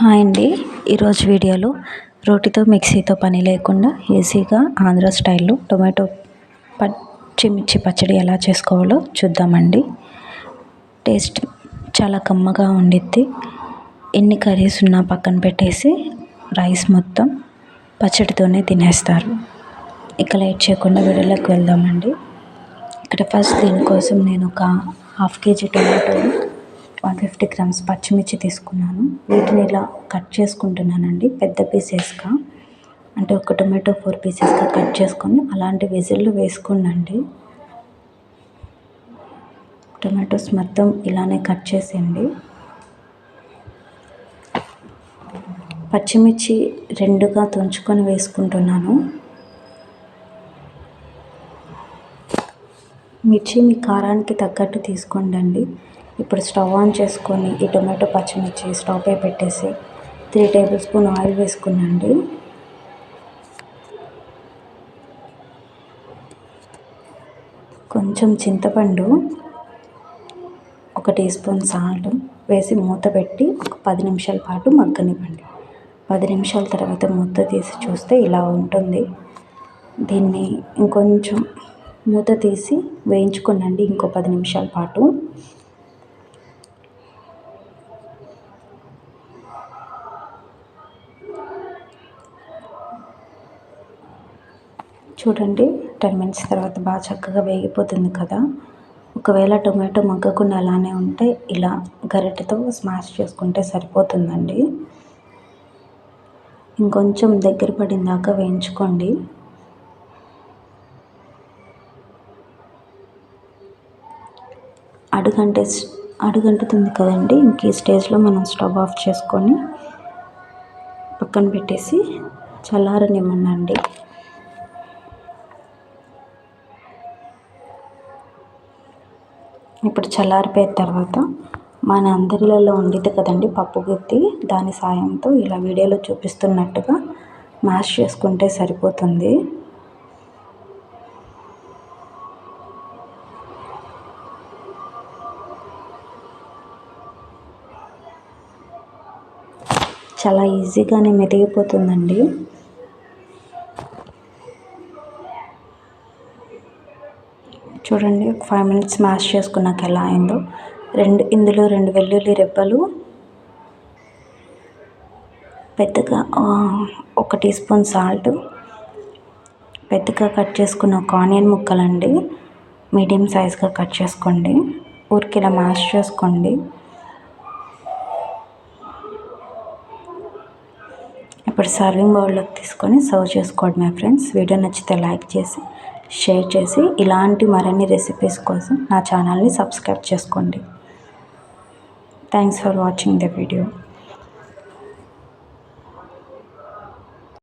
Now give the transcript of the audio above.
Hi అండి. ఈరోజు వీడియోలో రోటితో మిక్సీతో పని లేకుండా ఈజీగా ఆంధ్ర స్టైల్లో టొమాటో పచ్చిమిర్చి పచ్చడి ఎలా చేసుకోవాలో చూద్దామండి. టేస్ట్ చాలా కమ్మగా ఉండిద్ది. ఎన్ని కర్రీస్ ఉన్నా పక్కన పెట్టేసి రైస్ మొత్తం పచ్చడితోనే తినేస్తారు. ఇక లేట్ చేయకుండా వీడియోలోకి వెళ్దామండి. ఇక్కడ ఫస్ట్ దీనికోసం నేను ఒక హాఫ్ కేజీ టొమాటోలు 150 గ్రామ్స్ పచ్చిమిర్చి తీసుకున్నాను. వీటిని ఇలా కట్ చేసుకుంటున్నానండి పెద్ద పీసెస్గా, అంటే ఒక టొమాటో 4 పీసెస్గా కట్ చేసుకొని అలాంటి విజిల్లో వేసుకోండి. టొమాటోస్ మొత్తం ఇలానే కట్ చేసేయండి. పచ్చిమిర్చి రెండుగా తుంచుకొని వేసుకుంటున్నాను. మిర్చి మీ కారానికి తగ్గట్టు తీసుకోండి. ఇప్పుడు స్టవ్ ఆన్ చేసుకొని ఈ టొమాటో పచ్చిమిర్చి స్టవ్ పై పెట్టేసి 3 టేబుల్ స్పూన్ ఆయిల్ వేసుకున్నాండి. కొంచెం చింతపండు, 1 టీ స్పూన్ సాల్ట్ వేసి మూత పెట్టి ఒక 10 నిమిషాల పాటు మగ్గనివ్వండి. 10 నిమిషాల తర్వాత మూత తీసి చూస్తే ఇలా ఉంటుంది. దీన్ని ఇంకొంచెం మూత తీసి వేయించుకోనండి ఇంకో 10 నిమిషాల పాటు. చూడండి, 10 మినిట్స్ తర్వాత బాగా చక్కగా వేగిపోతుంది కదా. ఒకవేళ టొమాటో మగ్గకుండా అలానే ఉంటే ఇలా గరిటెతో స్మాష్ చేసుకుంటే సరిపోతుందండి. ఇంకొంచెం దగ్గర పడిన దాకా వేయించుకోండి. అడుగంటుతుంది కదండి. ఇంక ఈ స్టేజ్లో మనం స్టవ్ ఆఫ్ చేసుకొని పక్కన పెట్టేసి చల్లారనివ్వండి. ఇప్పుడు చల్లారిపోయిన తర్వాత మన అందరిలో ఉండేది కదండి పప్పు గుత్తి, దాని సాయంతో ఇలా వీడియోలో చూపిస్తున్నట్టుగా మ్యాష్ చేసుకుంటే సరిపోతుంది. చాలా ఈజీగానే మెదిగిపోతుందండి. చూడండి, 5 మినిట్స్ మ్యాష్ చేసుకున్నాక ఎలా అయిందో. ఇందులో 2 వెల్లుల్లి రెబ్బలు, పెద్దగా 1 టీ స్పూన్ సాల్ట్, పెద్దగా కట్ చేసుకున్న ఒక ఆనియన్ ముక్కలండి, మీడియం సైజ్గా కట్ చేసుకోండి. ఊరికి ఇలా మ్యాష్ చేసుకోండి. ఇప్పుడు సర్వింగ్ బౌల్లోకి తీసుకొని సర్వ్ చేసుకోండి మై ఫ్రెండ్స్. వీడియో నచ్చితే లైక్ చేసి షేర్ చేసి ఇలాంటి మరిన్ని రెసిపీస్ కోసం నా ఛానల్ని సబ్స్క్రైబ్ చేసుకోండి. Thanks for watching the video.